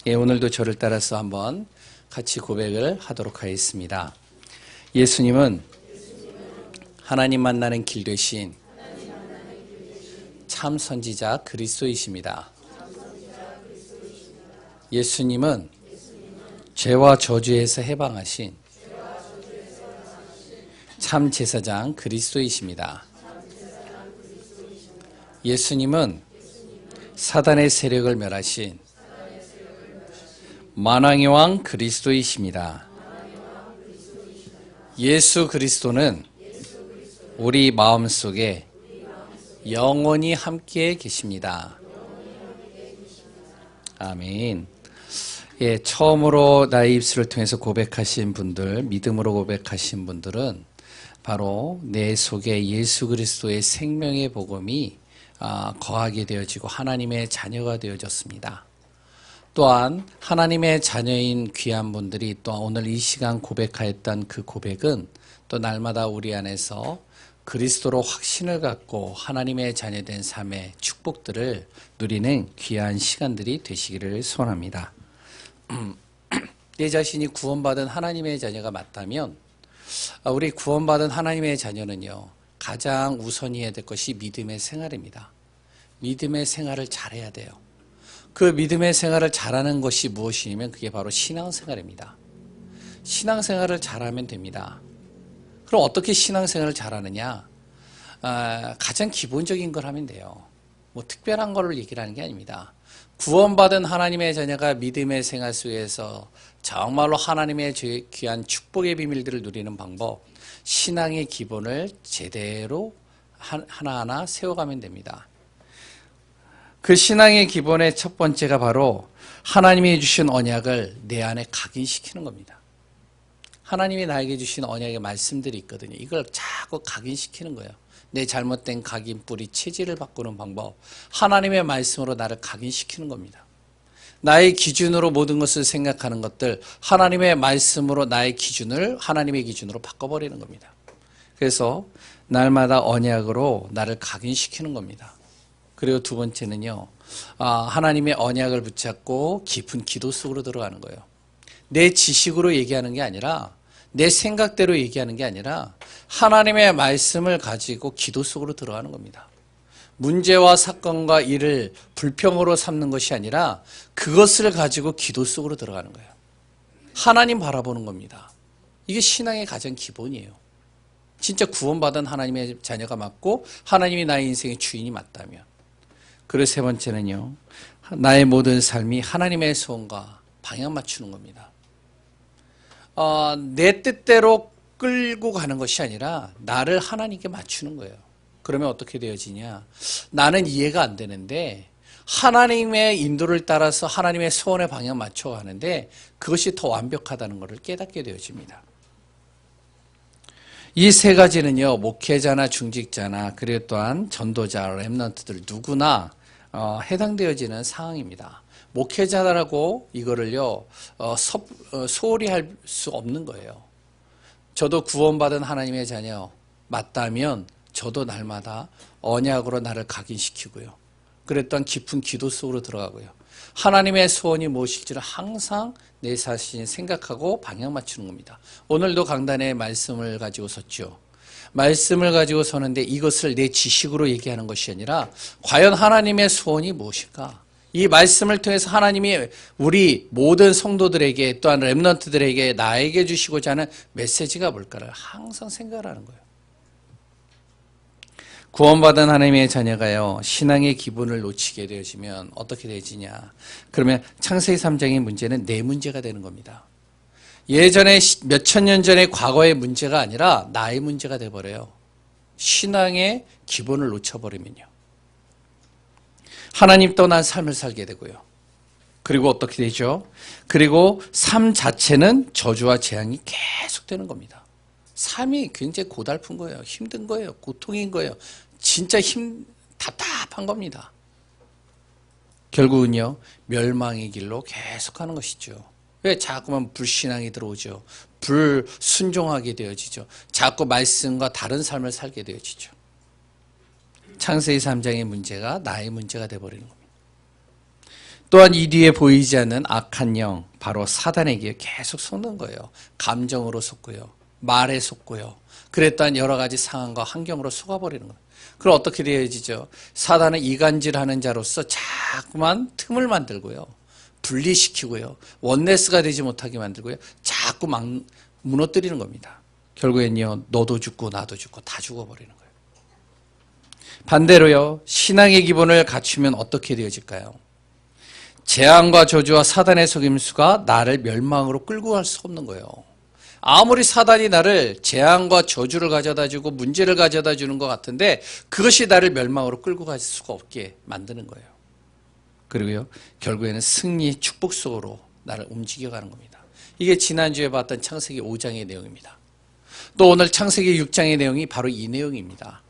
예, 오늘도 저를 따라서 한번 같이 고백을 하도록 하겠습니다. 예수님은 하나님 만나는 길 되신 참 선지자 그리스도이십니다. 예수님은 죄와 저주에서 해방하신 참 제사장 그리스도이십니다. 예수님은 사단의 세력을 멸하신 만왕의 왕 그리스도이십니다. 예수 그리스도는 우리 마음속에 영원히 함께 계십니다. 아멘. 예, 처음으로 나의 입술을 통해서 고백하신 분들, 믿음으로 고백하신 분들은 바로 내 속에 예수 그리스도의 생명의 복음이 거하게 되어지고 하나님의 자녀가 되어졌습니다. 또한 하나님의 자녀인 귀한 분들이 또 오늘 이 시간 고백하였던 그 고백은 또 날마다 우리 안에서 그리스도로 확신을 갖고 하나님의 자녀된 삶의 축복들을 누리는 귀한 시간들이 되시기를 소원합니다. 내 자신이 구원받은 하나님의 자녀가 맞다면 우리 구원받은 하나님의 자녀는요, 가장 우선히 해야 될 것이 믿음의 생활입니다. 믿음의 생활을 잘해야 돼요. 그 믿음의 생활을 잘하는 것이 무엇이냐면 그게 바로 신앙생활입니다. 신앙생활을 잘하면 됩니다. 그럼 어떻게 신앙생활을 잘하느냐? 가장 기본적인 걸 하면 돼요. 뭐 특별한 걸 얘기를 하는 게 아닙니다. 구원받은 하나님의 자녀가 믿음의 생활 속에서 정말로 하나님의 귀한 축복의 비밀들을 누리는 방법, 신앙의 기본을 제대로 하나하나 세워가면 됩니다. 그 신앙의 기본의 첫 번째가 바로 하나님이 주신 언약을 내 안에 각인시키는 겁니다. 하나님이 나에게 주신 언약의 말씀들이 있거든요. 이걸 자꾸 각인시키는 거예요. 내 잘못된 각인 뿌리 체질을 바꾸는 방법, 하나님의 말씀으로 나를 각인시키는 겁니다. 나의 기준으로 모든 것을 생각하는 것들, 하나님의 말씀으로 나의 기준을 하나님의 기준으로 바꿔버리는 겁니다. 그래서 날마다 언약으로 나를 각인시키는 겁니다. 그리고 두 번째는요, 하나님의 언약을 붙잡고 깊은 기도 속으로 들어가는 거예요. 내 지식으로 얘기하는 게 아니라, 내 생각대로 얘기하는 게 아니라 하나님의 말씀을 가지고 기도 속으로 들어가는 겁니다. 문제와 사건과 일을 불평으로 삼는 것이 아니라 그것을 가지고 기도 속으로 들어가는 거예요. 하나님 바라보는 겁니다. 이게 신앙의 가장 기본이에요. 진짜 구원받은 하나님의 자녀가 맞고 하나님이 나의 인생의 주인이 맞다면. 그리고 세 번째는요, 나의 모든 삶이 하나님의 소원과 방향 맞추는 겁니다. 내 뜻대로 끌고 가는 것이 아니라 나를 하나님께 맞추는 거예요. 그러면 어떻게 되어지냐? 나는 이해가 안 되는데 하나님의 인도를 따라서 하나님의 소원의 방향 맞춰가는데 그것이 더 완벽하다는 것을 깨닫게 되어집니다. 이 세 가지는요, 목회자나 중직자나 그리고 또한 전도자, 렘넌트들 누구나 해당되어지는 상황입니다. 목회자라고 이거를요, 소홀히 할 수 없는 거예요. 저도 구원받은 하나님의 자녀 맞다면 저도 날마다 언약으로 나를 각인시키고요. 그랬던 깊은 기도 속으로 들어가고요. 하나님의 소원이 무엇일지를 항상 내 자신이 생각하고 방향 맞추는 겁니다. 오늘도 강단에 말씀을 가지고 섰죠. 말씀을 가지고 서는데 이것을 내 지식으로 얘기하는 것이 아니라 과연 하나님의 소원이 무엇일까? 이 말씀을 통해서 하나님이 우리 모든 성도들에게 또한 렘넌트들에게 나에게 주시고자 하는 메시지가 뭘까를 항상 생각을 하는 거예요. 구원받은 하나님의 자녀가요, 신앙의 기본을 놓치게 되어지면 어떻게 되지냐? 그러면 창세기 3장의 문제는 내 문제가 되는 겁니다. 예전에 몇천 년 전의 과거의 문제가 아니라 나의 문제가 돼버려요. 신앙의 기본을 놓쳐버리면요. 하나님 떠난 삶을 살게 되고요. 그리고 어떻게 되죠? 그리고 삶 자체는 저주와 재앙이 계속되는 겁니다. 삶이 굉장히 고달픈 거예요. 힘든 거예요. 고통인 거예요. 진짜 답답한 겁니다. 결국은요, 멸망의 길로 계속하는 것이죠. 왜 자꾸만 불신앙이 들어오죠? 불순종하게 되어지죠. 자꾸 말씀과 다른 삶을 살게 되어지죠. 창세기 3장의 문제가 나의 문제가 되어버리는 겁니다. 또한 이 뒤에 보이지 않는 악한 영, 바로 사단에게 계속 속는 거예요. 감정으로 속고요. 말에 속고요. 그랬던 여러 가지 상황과 환경으로 속아버리는 거예요. 그럼 어떻게 되어지죠? 사단은 이간질하는 자로서 자꾸만 틈을 만들고요. 분리시키고요. 원네스가 되지 못하게 만들고요. 자꾸 막 무너뜨리는 겁니다. 결국엔요. 너도 죽고 나도 죽고 다 죽어버리는 거예요. 반대로요. 신앙의 기본을 갖추면 어떻게 되어질까요? 재앙과 저주와 사단의 속임수가 나를 멸망으로 끌고 갈 수 없는 거예요. 아무리 사단이 나를 재앙과 저주를 가져다 주고 문제를 가져다 주는 것 같은데 그것이 나를 멸망으로 끌고 갈 수가 없게 만드는 거예요. 그리고요, 결국에는 승리, 축복 속으로 나를 움직여가는 겁니다. 이게 지난주에 봤던 창세기 5장의 내용입니다. 또 오늘 창세기 6장의 내용이 바로 이 내용입니다.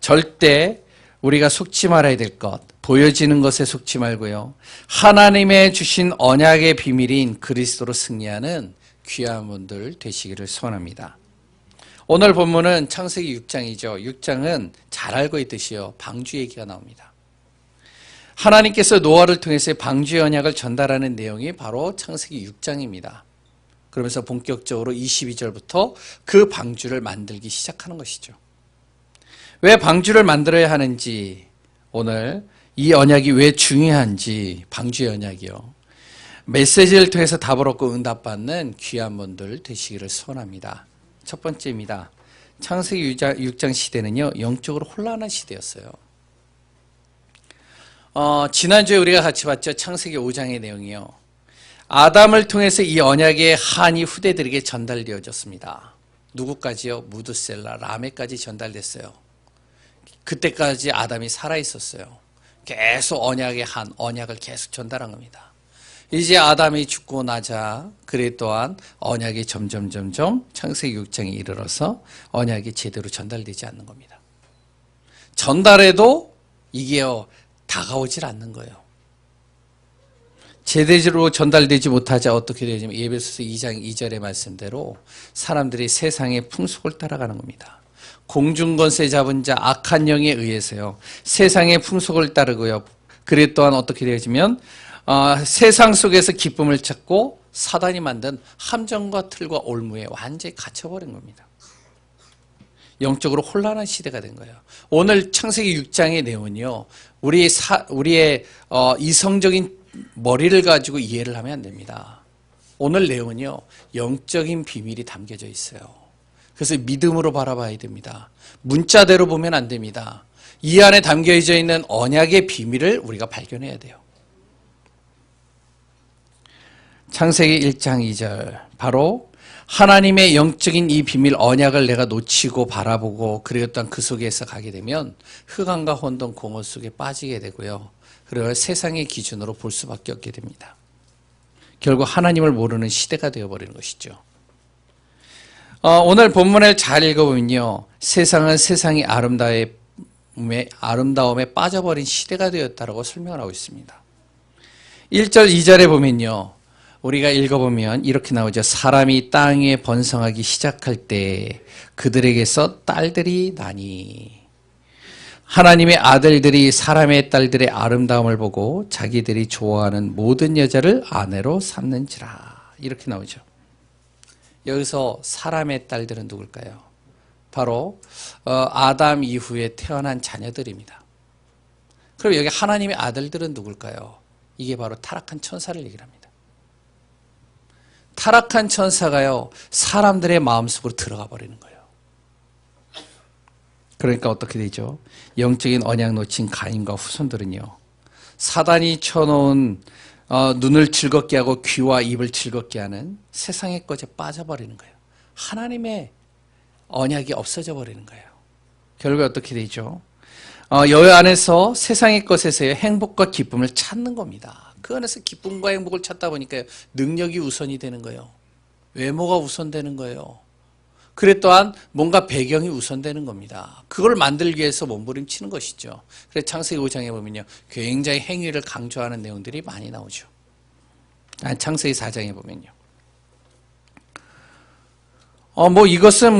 절대 우리가 속지 말아야 될 것, 보여지는 것에 속지 말고요. 하나님의 주신 언약의 비밀인 그리스도로 승리하는 귀한 분들 되시기를 소원합니다. 오늘 본문은 창세기 6장이죠. 6장은 잘 알고 있듯이요. 방주 얘기가 나옵니다. 하나님께서 노아를 통해서 방주의 언약을 전달하는 내용이 바로 창세기 6장입니다. 그러면서 본격적으로 22절부터 그 방주를 만들기 시작하는 것이죠. 왜 방주를 만들어야 하는지, 오늘 이 언약이 왜 중요한지, 방주의 언약이요. 메시지를 통해서 답을 얻고 응답받는 귀한 분들 되시기를 소원합니다. 첫 번째입니다. 창세기 6장 시대는요, 영적으로 혼란한 시대였어요. 지난주에 우리가 같이 봤죠. 창세기 5장의 내용이요. 아담을 통해서 이 언약의 한이 후대들에게 전달되어졌습니다. 누구까지요? 무드셀라, 라멕까지 전달됐어요. 그때까지 아담이 살아있었어요. 계속 언약의 한, 언약을 계속 전달한 겁니다. 이제 아담이 죽고 나자 그래 또한 언약이 점점 창세기 6장에 이르러서 언약이 제대로 전달되지 않는 겁니다. 전달해도 이게요 다가오질 않는 거예요. 제대로 전달되지 못하자 어떻게 되냐면 에베소서 2장 2절의 말씀대로 사람들이 세상의 풍속을 따라가는 겁니다. 공중권세 잡은 자 악한 영에 의해서요 세상의 풍속을 따르고요. 그래 또한 어떻게 되어지면 세상 속에서 기쁨을 찾고 사단이 만든 함정과 틀과 올무에 완전히 갇혀버린 겁니다. 영적으로 혼란한 시대가 된 거예요. 오늘 창세기 6장의 내용은요, 우리의 이성적인 머리를 가지고 이해를 하면 안 됩니다. 오늘 내용은요, 영적인 비밀이 담겨져 있어요. 그래서 믿음으로 바라봐야 됩니다. 문자대로 보면 안 됩니다. 이 안에 담겨져 있는 언약의 비밀을 우리가 발견해야 돼요. 창세기 1장 2절, 바로 하나님의 영적인 이 비밀 언약을 내가 놓치고 바라보고 그리웠던 그 속에서 가게 되면 흑암과 혼돈 공허 속에 빠지게 되고요. 그리고 세상의 기준으로 볼 수밖에 없게 됩니다. 결국 하나님을 모르는 시대가 되어버리는 것이죠. 오늘 본문을 잘 읽어보면요, 세상은 세상이 아름다움에 빠져버린 시대가 되었다고 설명을 하고 있습니다. 1절 2절에 보면요, 우리가 읽어보면 이렇게 나오죠. 사람이 땅에 번성하기 시작할 때 그들에게서 딸들이 나니 하나님의 아들들이 사람의 딸들의 아름다움을 보고 자기들이 좋아하는 모든 여자를 아내로 삼는지라, 이렇게 나오죠. 여기서 사람의 딸들은 누굴까요? 바로 아담 이후에 태어난 자녀들입니다. 그럼 여기 하나님의 아들들은 누굴까요? 이게 바로 타락한 천사를 얘기를 합니다. 타락한 천사가요, 사람들의 마음속으로 들어가 버리는 거예요. 그러니까 어떻게 되죠? 영적인 언약 놓친 가인과 후손들은요, 사단이 쳐놓은 눈을 즐겁게 하고 귀와 입을 즐겁게 하는 세상의 것에 빠져버리는 거예요. 하나님의 언약이 없어져 버리는 거예요. 결국 어떻게 되죠? 여기 안에서 세상의 것에서의 행복과 기쁨을 찾는 겁니다. 그 안에서 기쁨과 행복을 찾다 보니까 능력이 우선이 되는 거예요. 외모가 우선되는 거예요. 그래 또한 뭔가 배경이 우선되는 겁니다. 그걸 만들기 위해서 몸부림치는 것이죠. 그래서 창세기 5장에 보면요, 굉장히 행위를 강조하는 내용들이 많이 나오죠. 창세기 4장에 보면요. 이것은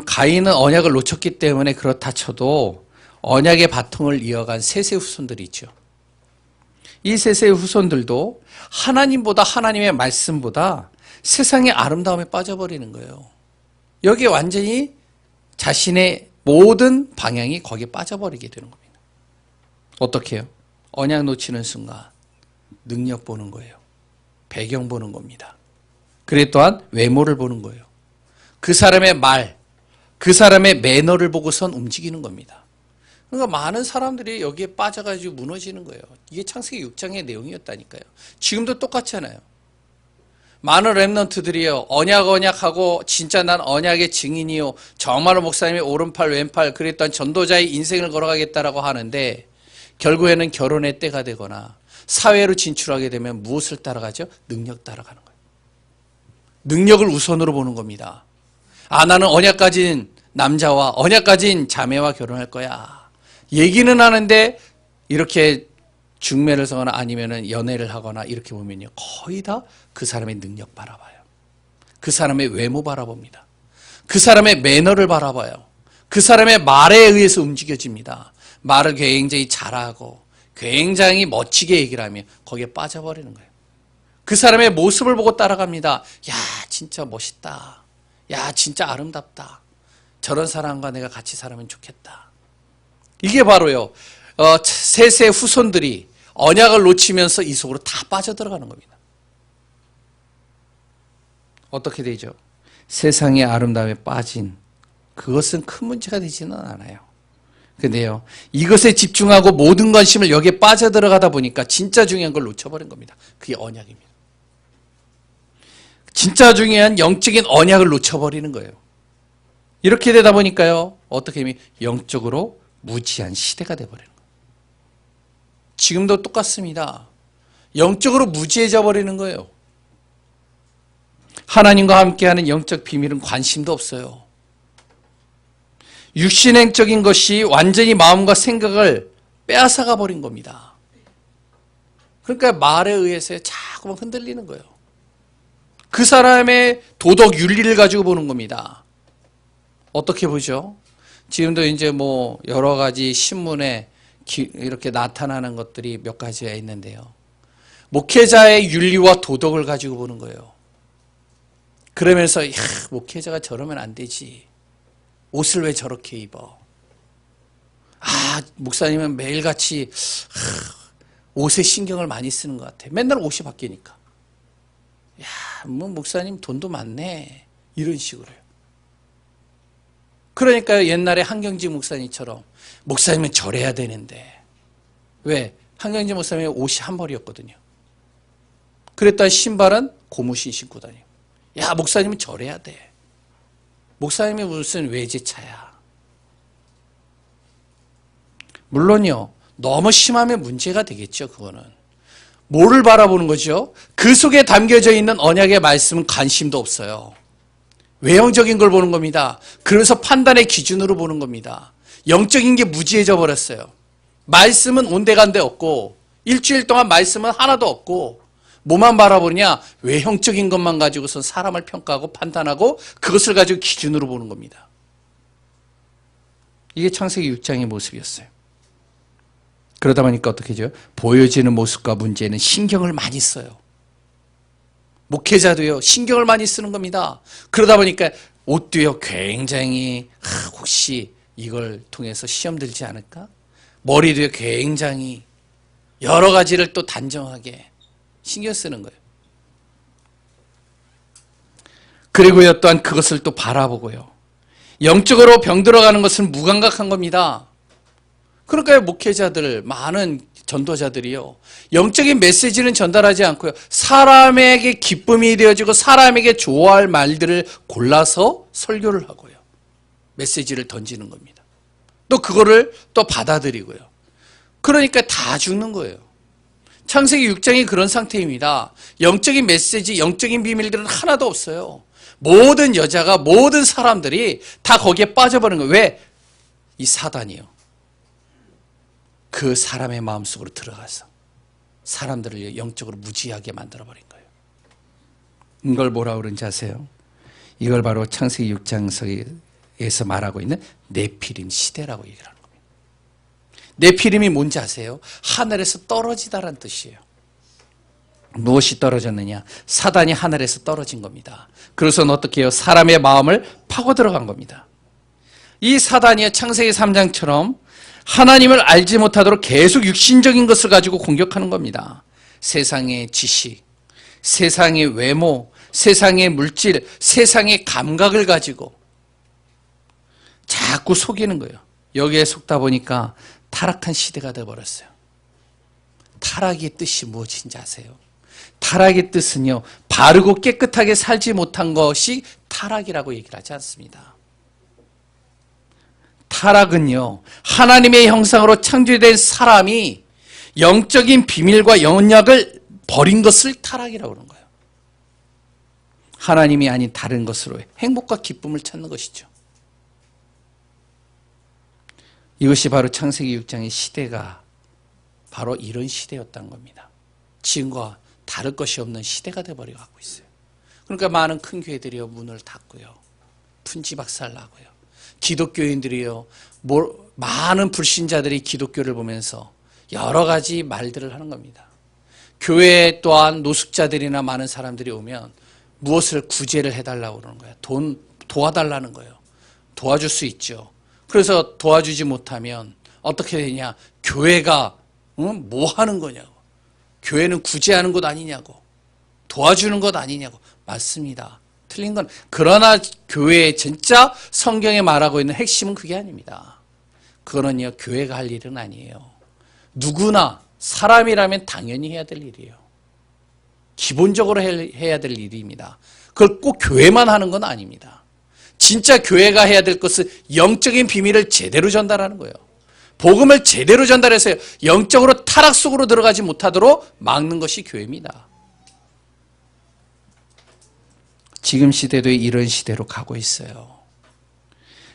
가인은 언약을 놓쳤기 때문에 그렇다 쳐도 언약의 바통을 이어간 셋의 후손들이 있죠. 이 세세의 후손들도 하나님보다, 하나님의 말씀보다 세상의 아름다움에 빠져버리는 거예요. 여기에 완전히 자신의 모든 방향이 거기에 빠져버리게 되는 겁니다. 어떻게 해요? 언약 놓치는 순간 능력 보는 거예요. 배경 보는 겁니다. 그리고 또한 외모를 보는 거예요. 그 사람의 말, 그 사람의 매너를 보고선 움직이는 겁니다. 그러니까 많은 사람들이 여기에 빠져가지고 무너지는 거예요. 이게 창세기 6장의 내용이었다니까요. 지금도 똑같잖아요. 많은 렘넌트들이요, 언약하고 진짜 난 언약의 증인이요, 정말로 목사님의 오른팔 왼팔 그랬던 전도자의 인생을 걸어가겠다라고 하는데 결국에는 결혼의 때가 되거나 사회로 진출하게 되면 무엇을 따라가죠? 능력 따라가는 거예요. 능력을 우선으로 보는 겁니다. 아, 나는 언약 가진 남자와 언약 가진 자매와 결혼할 거야. 얘기는 하는데 이렇게 중매를 서거나 아니면 연애를 하거나 이렇게 보면요, 거의 다 그 사람의 능력 바라봐요. 그 사람의 외모 바라봅니다. 그 사람의 매너를 바라봐요. 그 사람의 말에 의해서 움직여집니다. 말을 굉장히 잘하고 굉장히 멋지게 얘기를 하면 거기에 빠져버리는 거예요. 그 사람의 모습을 보고 따라갑니다. 야, 진짜 멋있다. 야, 진짜 아름답다. 저런 사람과 내가 같이 살면 좋겠다. 이게 바로요, 셋의 후손들이 언약을 놓치면서 이 속으로 다 빠져들어가는 겁니다. 어떻게 되죠? 세상의 아름다움에 빠진 그것은 큰 문제가 되지는 않아요. 근데요, 이것에 집중하고 모든 관심을 여기에 빠져들어가다 보니까 진짜 중요한 걸 놓쳐버린 겁니다. 그게 언약입니다. 진짜 중요한 영적인 언약을 놓쳐버리는 거예요. 이렇게 되다 보니까요, 어떻게 하면 영적으로 무지한 시대가 돼버리는 거예요. 지금도 똑같습니다. 영적으로 무지해져 버리는 거예요. 하나님과 함께하는 영적 비밀은 관심도 없어요. 육신행적인 것이 완전히 마음과 생각을 빼앗아가 버린 겁니다. 그러니까 말에 의해서 자꾸만 흔들리는 거예요. 그 사람의 도덕 윤리를 가지고 보는 겁니다. 어떻게 보죠? 지금도 이제 뭐 여러 가지 신문에 이렇게 나타나는 것들이 몇 가지가 있는데요. 목회자의 윤리와 도덕을 가지고 보는 거예요. 그러면서, 야, 목회자가 저러면 안 되지. 옷을 왜 저렇게 입어? 아, 목사님은 매일같이 옷에 신경을 많이 쓰는 것 같아. 맨날 옷이 바뀌니까. 야, 뭐 목사님 돈도 많네. 이런 식으로요. 그러니까 옛날에 한경지 목사님처럼 목사님은 절해야 되는데, 왜? 한경지 목사님의 옷이 한 벌이었거든요. 그랬더니 신발은 고무신 신고 다녀요. 야, 목사님은 절해야 돼. 목사님이 무슨 외제차야. 물론요, 너무 심하면 문제가 되겠죠. 그거는 뭐를 바라보는 거죠? 그 속에 담겨져 있는 언약의 말씀은 관심도 없어요. 외형적인 걸 보는 겁니다. 그래서 판단의 기준으로 보는 겁니다. 영적인 게 무지해져 버렸어요. 말씀은 온데간데 없고 일주일 동안 말씀은 하나도 없고 뭐만 바라보느냐? 외형적인 것만 가지고선 사람을 평가하고 판단하고 그것을 가지고 기준으로 보는 겁니다. 이게 창세기 6장의 모습이었어요. 그러다 보니까 어떻게 해죠? 보여지는 모습과 문제는 신경을 많이 써요. 목회자도요, 신경을 많이 쓰는 겁니다. 그러다 보니까 옷도요, 굉장히 혹시 이걸 통해서 시험 들지 않을까? 머리도요, 굉장히 여러 가지를 또 단정하게 신경 쓰는 거예요. 그리고요, 또한 그것을 또 바라보고요. 영적으로 병들어가는 것은 무감각한 겁니다. 그러니까 목회자들, 많은 전도자들이요, 영적인 메시지는 전달하지 않고요, 사람에게 기쁨이 되어지고 사람에게 좋아할 말들을 골라서 설교를 하고요, 메시지를 던지는 겁니다. 또 그거를 또 받아들이고요. 그러니까 다 죽는 거예요. 창세기 6장이 그런 상태입니다. 영적인 메시지, 영적인 비밀들은 하나도 없어요. 모든 여자가, 모든 사람들이 다 거기에 빠져버린 거예요. 왜? 이 사단이요, 그 사람의 마음속으로 들어가서 사람들을 영적으로 무지하게 만들어버린 거예요. 이걸 뭐라고 그러는지 아세요? 이걸 바로 창세기 6장에서 말하고 있는 네피림 시대라고 얘기를 하는 겁니다. 네피림이 뭔지 아세요? 하늘에서 떨어지다란 뜻이에요. 무엇이 떨어졌느냐? 사단이 하늘에서 떨어진 겁니다. 그래서는 어떻게 해요? 사람의 마음을 파고 들어간 겁니다. 이 사단이요, 창세기 3장처럼 하나님을 알지 못하도록 계속 육신적인 것을 가지고 공격하는 겁니다. 세상의 지식, 세상의 외모, 세상의 물질, 세상의 감각을 가지고 자꾸 속이는 거예요. 여기에 속다 보니까 타락한 시대가 되어버렸어요. 타락의 뜻이 무엇인지 아세요? 타락의 뜻은요, 바르고 깨끗하게 살지 못한 것이 타락이라고 얘기를 하지 않습니다. 타락은요, 하나님의 형상으로 창조된 사람이 영적인 비밀과 언약을 버린 것을 타락이라고 그러는 거예요. 하나님이 아닌 다른 것으로 행복과 기쁨을 찾는 것이죠. 이것이 바로 창세기 6장의 시대가 바로 이런 시대였던 겁니다. 지금과 다를 것이 없는 시대가 되어버려 갖고 있어요. 그러니까 많은 큰 교회들이요, 문을 닫고요, 분지박살나고요, 기독교인들이요, 많은 불신자들이 기독교를 보면서 여러 가지 말들을 하는 겁니다. 교회 또한 노숙자들이나 많은 사람들이 오면 무엇을 구제를 해달라고 그러는 거예요. 돈 도와달라는 거예요. 도와줄 수 있죠. 그래서 도와주지 못하면 어떻게 되냐? 교회가 뭐 하는 거냐고. 교회는 구제하는 것 아니냐고. 도와주는 것 아니냐고. 맞습니다. 틀린 건, 그러나 교회의 진짜 성경에 말하고 있는 핵심은 그게 아닙니다. 그거는요, 교회가 할 일은 아니에요. 누구나 사람이라면 당연히 해야 될 일이에요. 기본적으로 해야 될 일입니다. 그걸 꼭 교회만 하는 건 아닙니다. 진짜 교회가 해야 될 것은 영적인 비밀을 제대로 전달하는 거예요. 복음을 제대로 전달해서 영적으로 타락 속으로 들어가지 못하도록 막는 것이 교회입니다. 지금 시대도 이런 시대로 가고 있어요.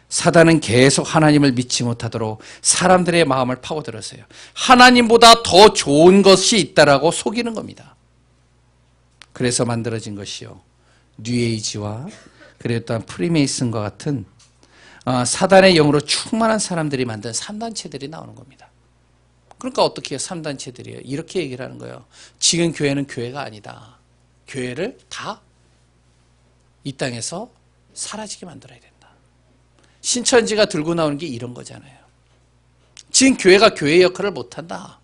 사단은 계속 하나님을 믿지 못하도록 사람들의 마음을 파고들었어요. 하나님보다 더 좋은 것이 있다라고 속이는 겁니다. 그래서 만들어진 것이요, 뉴에이지와 그리고 또한 프리메이슨과 같은 사단의 영으로 충만한 사람들이 만든 3단체들이 나오는 겁니다. 그러니까 어떻게 해요? 3단체들이에요. 이렇게 얘기를 하는 거예요. 지금 교회는 교회가 아니다. 교회를 다 이 땅에서 사라지게 만들어야 된다. 신천지가 들고 나오는 게 이런 거잖아요. 지금 교회가 교회의 역할을 못한다.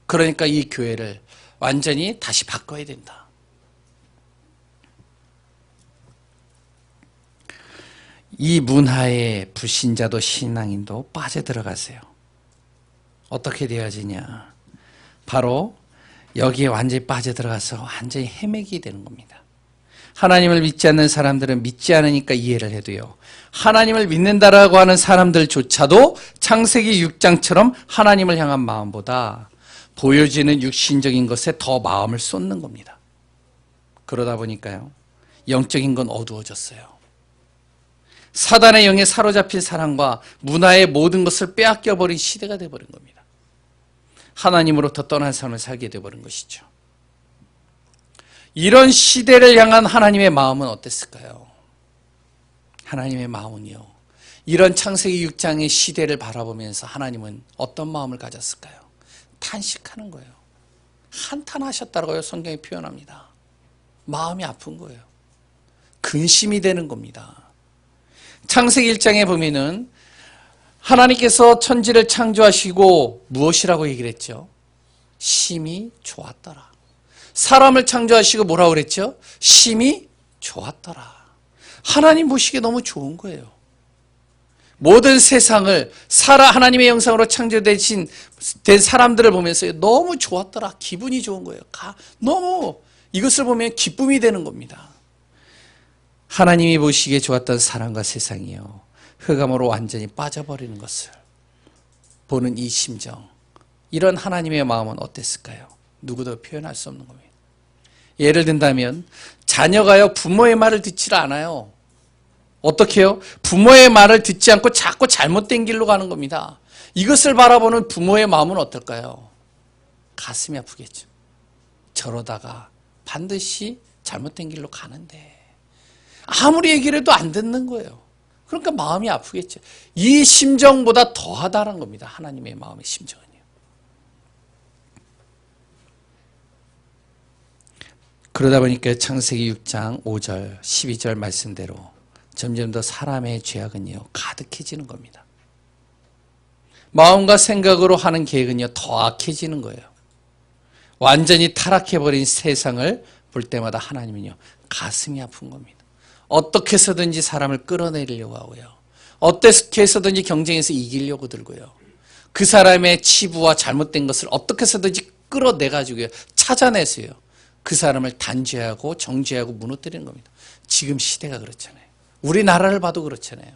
그러니까 이 교회를 완전히 다시 바꿔야 된다. 이 문화에 불신자도 신앙인도 빠져들어가세요. 어떻게 되어지냐? 바로 여기에 완전히 빠져들어가서 완전히 헤매게 되는 겁니다. 하나님을 믿지 않는 사람들은 믿지 않으니까 이해를 해도요, 하나님을 믿는다라고 하는 사람들조차도 창세기 6장처럼 하나님을 향한 마음보다 보여지는 육신적인 것에 더 마음을 쏟는 겁니다. 그러다 보니까요, 영적인 건 어두워졌어요. 사단의 영에 사로잡힌 사람과 문화의 모든 것을 빼앗겨버린 시대가 되어버린 겁니다. 하나님으로부터 떠난 삶을 살게 되어버린 것이죠. 이런 시대를 향한 하나님의 마음은 어땠을까요? 하나님의 마음은요, 이런 창세기 6장의 시대를 바라보면서 하나님은 어떤 마음을 가졌을까요? 탄식하는 거예요. 한탄하셨다고요, 성경이 표현합니다. 마음이 아픈 거예요. 근심이 되는 겁니다. 창세기 1장에 보면은 하나님께서 천지를 창조하시고 무엇이라고 얘기를 했죠? 심히 좋았더라. 사람을 창조하시고 뭐라고 그랬죠? 심히 좋았더라. 하나님 보시기에 너무 좋은 거예요. 모든 세상을 하나님의 영상으로 창조된 사람들을 보면서 너무 좋았더라. 기분이 좋은 거예요. 너무 이것을 보면 기쁨이 되는 겁니다. 하나님이 보시기에 좋았던 사람과 세상이요, 흑암으로 완전히 빠져버리는 것을 보는 이 심정, 이런 하나님의 마음은 어땠을까요? 누구도 표현할 수 없는 겁니다. 예를 든다면 자녀가요, 부모의 말을 듣지를 않아요. 어떻게 해요? 부모의 말을 듣지 않고 자꾸 잘못된 길로 가는 겁니다. 이것을 바라보는 부모의 마음은 어떨까요? 가슴이 아프겠죠. 저러다가 반드시 잘못된 길로 가는데 아무리 얘기를 해도 안 듣는 거예요. 그러니까 마음이 아프겠죠. 이 심정보다 더하다는 겁니다. 하나님의 마음의 심정은요. 그러다 보니까 창세기 6장 5절 12절 말씀대로 점점 더 사람의 죄악은요 가득해지는 겁니다. 마음과 생각으로 하는 계획은요 더 악해지는 거예요. 완전히 타락해버린 세상을 볼 때마다 하나님은요 가슴이 아픈 겁니다. 어떻게 해서든지 사람을 끌어내리려고 하고요. 어떻게 해서든지 경쟁에서 이기려고 들고요. 그 사람의 치부와 잘못된 것을 어떻게 해서든지 끌어내가지고요. 찾아내서요. 그 사람을 단죄하고 정죄하고 무너뜨리는 겁니다. 지금 시대가 그렇잖아요. 우리나라를 봐도 그렇잖아요.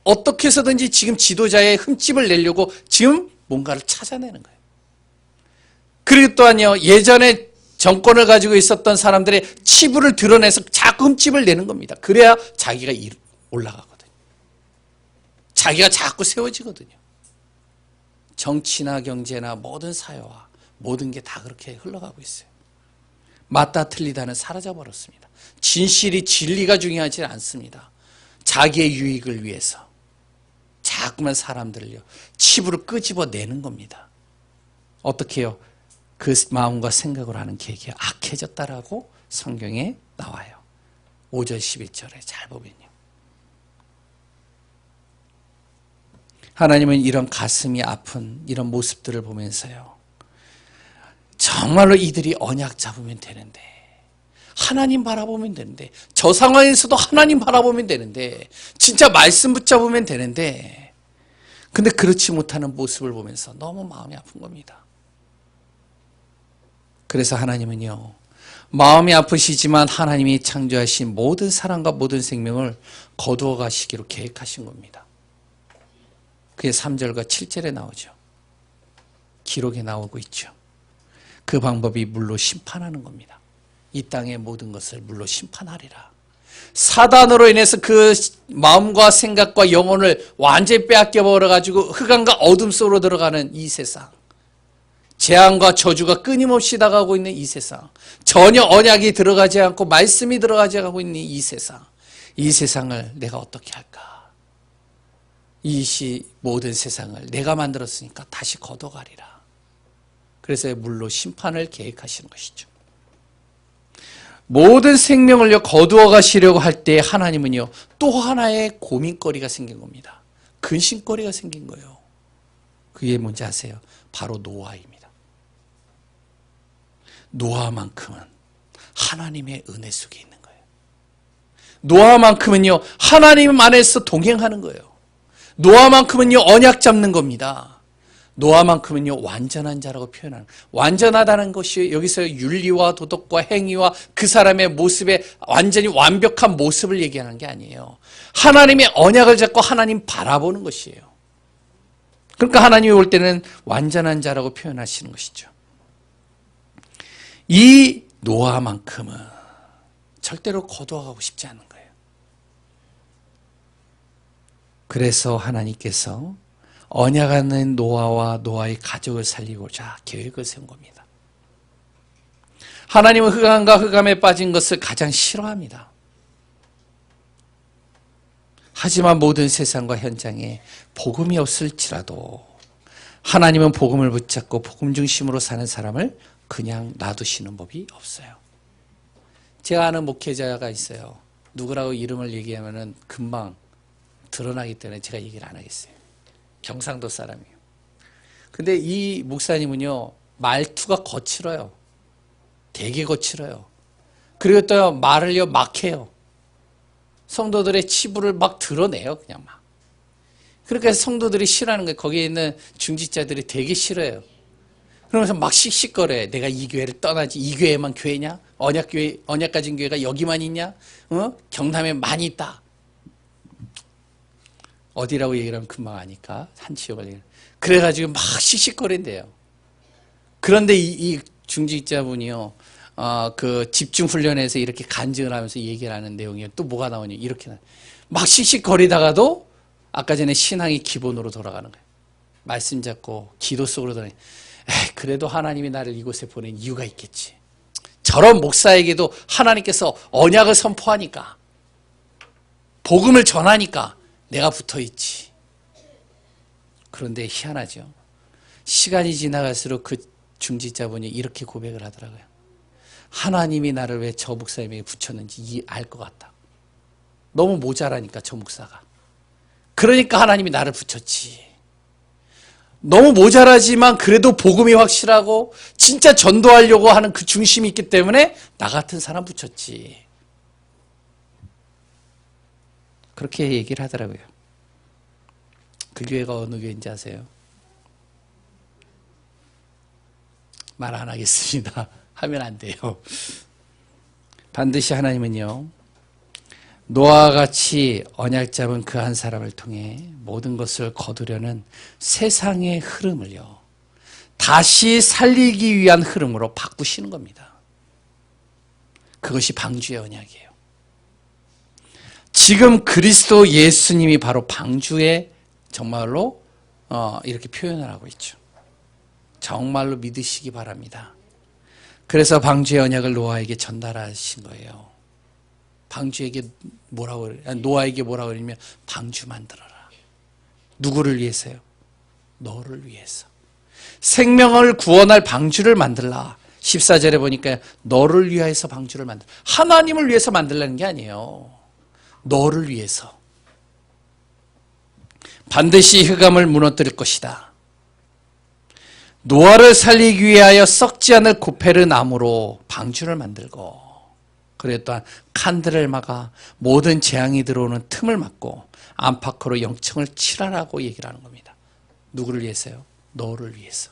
어떻게 해서든지 지금 지도자의 흠집을 내려고 지금 뭔가를 찾아내는 거예요. 그리고 또한요. 예전에 정권을 가지고 있었던 사람들의 치부를 드러내서 자꾸 흠집을 내는 겁니다. 그래야 자기가 올라가거든요. 자기가 자꾸 세워지거든요. 정치나 경제나 모든 사회와 모든 게 다 그렇게 흘러가고 있어요. 맞다 틀리다는 사라져버렸습니다. 진실이 진리가 중요하지 않습니다. 자기의 유익을 위해서 자꾸만 사람들을요 치부를 끄집어내는 겁니다. 어떻게 해요? 그 마음과 생각으로 하는 계획이 악해졌다라고 성경에 나와요. 5절 11절에 잘 보면요. 하나님은 이런 가슴이 아픈 이런 모습들을 보면서요. 정말로 이들이 언약 잡으면 되는데 하나님 바라보면 되는데 저 상황에서도 하나님 바라보면 되는데 진짜 말씀 붙잡으면 되는데 근데 그렇지 못하는 모습을 보면서 너무 마음이 아픈 겁니다. 그래서 하나님은요. 마음이 아프시지만 하나님이 창조하신 모든 사랑과 모든 생명을 거두어 가시기로 계획하신 겁니다. 그게 3절과 7절에 나오죠. 기록에 나오고 있죠. 그 방법이 물로 심판하는 겁니다. 이 땅의 모든 것을 물로 심판하리라. 사단으로 인해서 그 마음과 생각과 영혼을 완전히 빼앗겨 버려가지고 흑암과 어둠 속으로 들어가는 이 세상. 재앙과 저주가 끊임없이 나가고 있는 이 세상. 전혀 언약이 들어가지 않고 말씀이 들어가지 않고 있는 이 세상. 이 세상을 내가 어떻게 할까? 이 모든 세상을 내가 만들었으니까 다시 걷어가리라. 그래서 물로 심판을 계획하시는 것이죠. 모든 생명을요 거두어 가시려고 할 때 하나님은요 또 하나의 고민거리가 생긴 겁니다. 근심거리가 생긴 거예요. 그게 뭔지 아세요? 바로 노아입니다. 노아만큼은 하나님의 은혜 속에 있는 거예요. 노아만큼은요 하나님 안에서 동행하는 거예요. 노아만큼은요 언약 잡는 겁니다. 노아만큼은요 완전한 자라고 표현하는 완전하다는 것이 여기서 윤리와 도덕과 행위와 그 사람의 모습에 완전히 완벽한 모습을 얘기하는 게 아니에요. 하나님의 언약을 잡고 하나님 바라보는 것이에요. 그러니까 하나님이 볼 때는 완전한 자라고 표현하시는 것이죠. 이 노아만큼은 절대로 거두어가고 싶지 않은 거예요. 그래서 하나님께서 언약하는 노아와 노아의 가족을 살리고자 계획을 세운 겁니다. 하나님은 흑암과 흑암에 빠진 것을 가장 싫어합니다. 하지만 모든 세상과 현장에 복음이 없을지라도 하나님은 복음을 붙잡고 복음 중심으로 사는 사람을 그냥 놔두시는 법이 없어요. 제가 아는 목회자가 있어요. 누구라고 이름을 얘기하면 금방 드러나기 때문에 제가 얘기를 안 하겠어요. 경상도 사람이에요. 근데 이 목사님은요, 말투가 거칠어요. 되게 거칠어요. 그리고 또 말을요, 막 해요. 성도들의 치부를 막 드러내요, 그냥 막. 그러니까 성도들이 싫어하는 거예요. 거기에 있는 중직자들이 되게 싫어요. 그러면서 막 씩씩거려요. 내가 이 교회를 떠나지. 이 교회만 교회냐? 언약교회, 언약 가진 교회가 여기만 있냐? 경남에 많이 있다. 어디라고 얘기를 하면 금방 아니까. 한 지역을 얘기를. 그래가지고 막 씩씩거린대요. 그런데 이 중직자분이요. 그 집중훈련에서 이렇게 간증을 하면서 얘기를 하는 내용이 또 뭐가 나오냐. 이렇게 막 씩씩거리다가도 아까 전에 신앙이 기본으로 돌아가는 거예요. 말씀 잡고 기도 속으로 들어가요. 그래도 하나님이 나를 이곳에 보낸 이유가 있겠지. 저런 목사에게도 하나님께서 언약을 선포하니까 복음을 전하니까 내가 붙어있지. 그런데 희한하죠. 시간이 지나갈수록 그 중직자분이 이렇게 고백을 하더라고요. 하나님이 나를 왜 저 목사님에게 붙였는지 알 것 같다. 너무 모자라니까 저 목사가. 그러니까 하나님이 나를 붙였지. 너무 모자라지만 그래도 복음이 확실하고 진짜 전도하려고 하는 그 중심이 있기 때문에 나 같은 사람 붙였지. 그렇게 얘기를 하더라고요. 그 교회가 어느 교회인지 아세요? 말 안 하겠습니다. 하면 안 돼요. 반드시 하나님은요, 노아와 같이 언약 잡은 그 한 사람을 통해 모든 것을 거두려는 세상의 흐름을요, 다시 살리기 위한 흐름으로 바꾸시는 겁니다. 그것이 방주의 언약이에요. 지금 그리스도 예수님이 바로 방주의 정말로 이렇게 표현을 하고 있죠. 정말로 믿으시기 바랍니다. 그래서 방주의 언약을 노아에게 전달하신 거예요. 방주에게 뭐라고 그래요? 노아에게 뭐라고 그러냐면 방주 만들어라. 누구를 위해서요? 너를 위해서. 생명을 구원할 방주를 만들라. 14절에 보니까 너를 위해서 방주를 만들라. 하나님을 위해서 만들라는 게 아니에요. 너를 위해서. 반드시 흑암을 무너뜨릴 것이다. 노아를 살리기 위하여 썩지 않을 고페르 나무로 방주를 만들고, 그리고 또한 칸들을 막아 모든 재앙이 들어오는 틈을 막고 안팎으로 영층을 칠하라고 얘기를 하는 겁니다. 누구를 위해서요? 너를 위해서.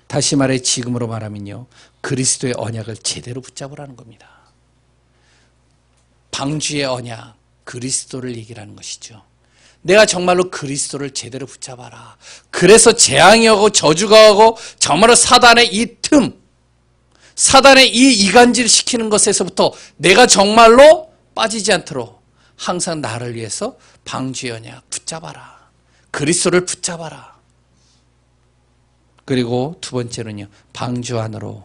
다시 말해 지금으로 말하면요, 그리스도의 언약을 제대로 붙잡으라는 겁니다. 방주의 언약, 그리스도를 얘기를 하는 것이죠. 내가 정말로 그리스도를 제대로 붙잡아라. 그래서 재앙이 오고 저주가 오고 정말로 사단의 이 틈, 사단의 이 이간질 시키는 것에서부터 내가 정말로 빠지지 않도록 항상 나를 위해서 방주의 언약 붙잡아라. 그리스도를 붙잡아라. 그리고 두 번째는요, 방주 안으로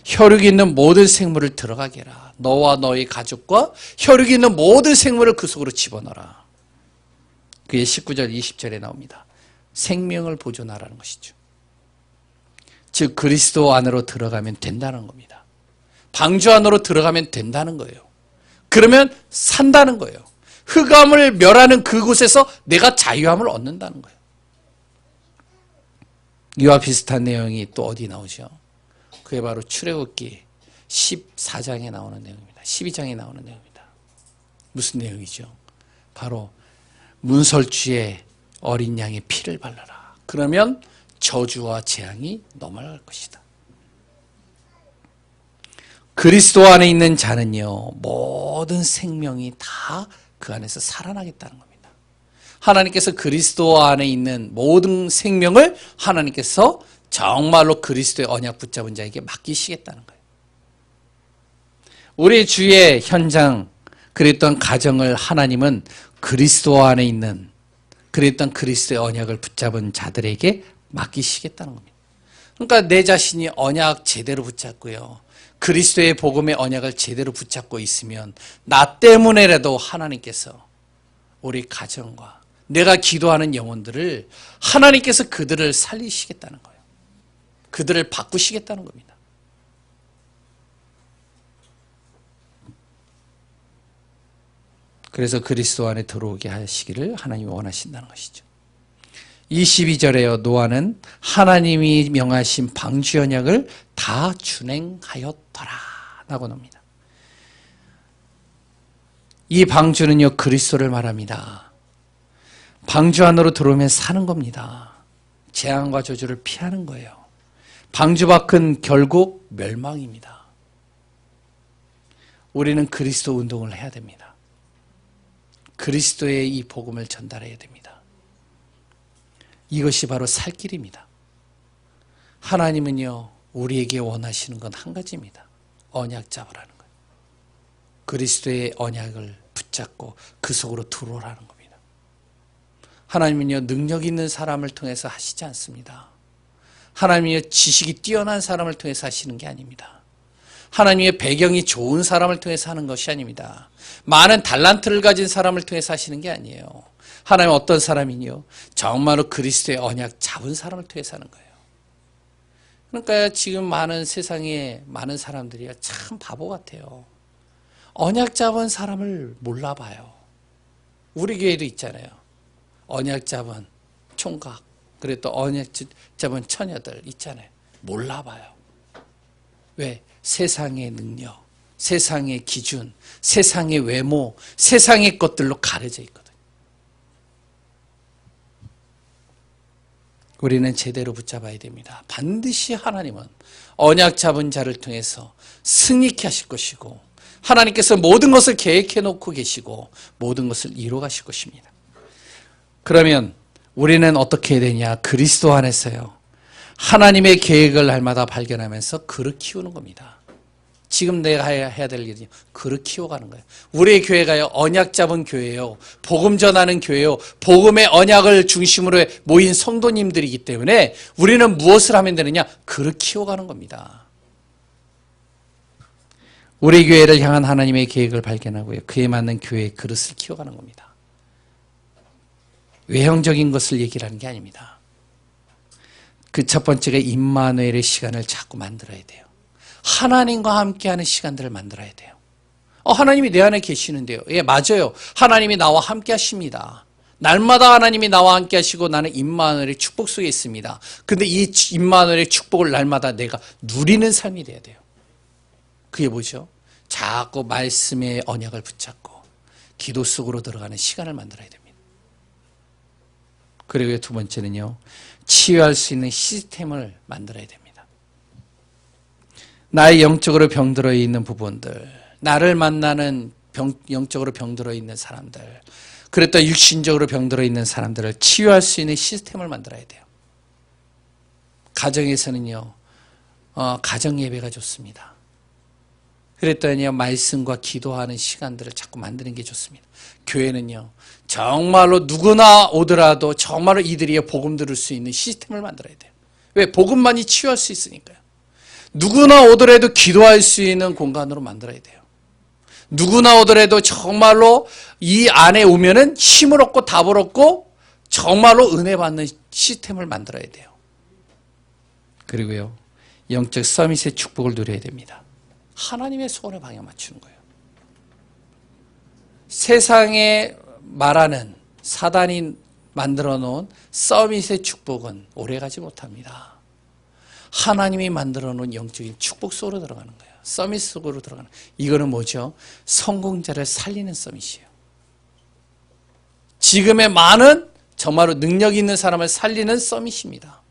혈육이 있는 모든 생물을 들어가게 해라. 너와 너의 가족과 혈육이 있는 모든 생물을 그 속으로 집어넣어라. 그게 19절 20절에 나옵니다. 생명을 보존하라는 것이죠. 즉 그리스도 안으로 들어가면 된다는 겁니다. 방주 안으로 들어가면 된다는 거예요. 그러면 산다는 거예요. 흑암을 멸하는 그곳에서 내가 자유함을 얻는다는 거예요. 이와 비슷한 내용이 또 어디 나오죠? 그게 바로 출애굽기 14장에 나오는 내용입니다. 12장에 나오는 내용입니다. 무슨 내용이죠? 바로 문설주에 어린 양의 피를 발라라. 그러면 저주와 재앙이 넘어갈 것이다. 그리스도 안에 있는 자는요, 모든 생명이 다 그 안에서 살아나겠다는 겁니다. 하나님께서 그리스도 안에 있는 모든 생명을 하나님께서 정말로 그리스도의 언약 붙잡은 자에게 맡기시겠다는 거예요. 우리 주의 현장, 그랬던 가정을 하나님은 그리스도 안에 있는, 그랬던 그리스도의 언약을 붙잡은 자들에게 맡기시겠다는 겁니다. 그러니까 내 자신이 언약 제대로 붙잡고요, 그리스도의 복음의 언약을 제대로 붙잡고 있으면 나 때문에라도 하나님께서 우리 가정과 내가 기도하는 영혼들을 하나님께서 그들을 살리시겠다는 거예요. 그들을 바꾸시겠다는 겁니다. 그래서 그리스도 안에 들어오게 하시기를 하나님이 원하신다는 것이죠. 22절에요. 노아는 하나님이 명하신 방주 언약을 다 준행하였더라 라고 나옵니다. 이 방주는요, 그리스도를 말합니다. 방주 안으로 들어오면 사는 겁니다. 재앙과 저주를 피하는 거예요. 방주 밖은 결국 멸망입니다. 우리는 그리스도 운동을 해야 됩니다. 그리스도의 이 복음을 전달해야 됩니다. 이것이 바로 살 길입니다. 하나님은요, 우리에게 원하시는 건 한 가지입니다. 언약 잡으라는 거예요. 그리스도의 언약을 붙잡고 그 속으로 들어오라는 겁니다. 하나님은요, 능력 있는 사람을 통해서 하시지 않습니다. 하나님은요, 지식이 뛰어난 사람을 통해서 하시는 게 아닙니다. 하나님의 배경이 좋은 사람을 통해서 하는 것이 아닙니다. 많은 달란트를 가진 사람을 통해서 하시는 게 아니에요. 하나님은 어떤 사람이요? 정말로 그리스도의 언약 잡은 사람을 통해서 하는 거예요. 그러니까 지금 많은 세상에 많은 사람들이 참 바보 같아요. 언약 잡은 사람을 몰라봐요. 우리 교회도 있잖아요. 언약 잡은 총각, 그리고 또 언약 잡은 처녀들 있잖아요. 몰라봐요. 왜? 세상의 능력, 세상의 기준, 세상의 외모, 세상의 것들로 가려져 있거든요. 우리는 제대로 붙잡아야 됩니다. 반드시 하나님은 언약 잡은 자를 통해서 승리케 하실 것이고, 하나님께서 모든 것을 계획해 놓고 계시고 모든 것을 이루어 가실 것입니다. 그러면 우리는 어떻게 해야 되냐? 그리스도 안에서요, 하나님의 계획을 날마다 발견하면서 그릇 키우는 겁니다. 지금 내가 해야 될 일이 그릇 키워가는 거예요. 우리의 교회가요, 언약 잡은 교회예요. 복음 전하는 교회예요. 복음의 언약을 중심으로 모인 성도님들이기 때문에 우리는 무엇을 하면 되느냐? 그릇 키워가는 겁니다. 우리 교회를 향한 하나님의 계획을 발견하고요, 그에 맞는 교회의 그릇을 키워가는 겁니다. 외형적인 것을 얘기를 하는 게 아닙니다. 그 첫 번째가 임마누엘의 시간을 자꾸 만들어야 돼요. 하나님과 함께하는 시간들을 만들어야 돼요. 하나님이 내 안에 계시는데요. 예, 맞아요. 하나님이 나와 함께 하십니다. 날마다 하나님이 나와 함께 하시고 나는 임마누엘의 축복 속에 있습니다. 근데 이 임마누엘의 축복을 날마다 내가 누리는 삶이 돼야 돼요. 그게 뭐죠? 자꾸 말씀의 언약을 붙잡고 기도 속으로 들어가는 시간을 만들어야 됩니다. 그리고 두 번째는요, 치유할 수 있는 시스템을 만들어야 됩니다. 나의 영적으로 병들어 있는 부분들, 나를 만나는 영적으로 병들어 있는 사람들, 그리고 또 육신적으로 병들어 있는 사람들을 치유할 수 있는 시스템을 만들어야 돼요. 가정에서는요, 가정 예배가 좋습니다. 그랬더니 말씀과 기도하는 시간들을 자꾸 만드는 게 좋습니다. 교회는요, 정말로 누구나 오더라도 정말로 이들이 복음 들을 수 있는 시스템을 만들어야 돼요. 왜? 복음만이 치유할 수 있으니까요. 누구나 오더라도 기도할 수 있는 공간으로 만들어야 돼요. 누구나 오더라도 정말로 이 안에 오면은 힘을 얻고 답을 얻고 정말로 은혜 받는 시스템을 만들어야 돼요. 그리고요, 영적 서밋의 축복을 누려야 됩니다. 하나님의 소원에 방향 맞추는 거예요. 세상에 말하는 사단이 만들어 놓은 서밋의 축복은 오래가지 못합니다. 하나님이 만들어 놓은 영적인 축복 속으로 들어가는 거예요. 서밋 속으로 들어가는 거예요. 이거는 뭐죠? 성공자를 살리는 서밋이에요. 지금의 많은 정말로 능력 있는 사람을 살리는 서밋입니다.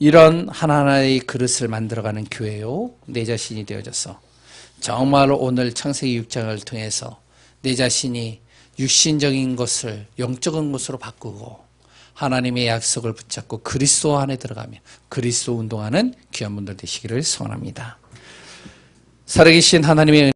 이런 하나하나의 그릇을 만들어가는 교회요, 내 자신이 되어져서 정말로 오늘 창세기 6장을 통해서 내 자신이 육신적인 것을 영적인 것으로 바꾸고 하나님의 약속을 붙잡고 그리스도 안에 들어가며 그리스도 운동하는 귀한 분들 되시기를 소원합니다. 살아계신 하나님의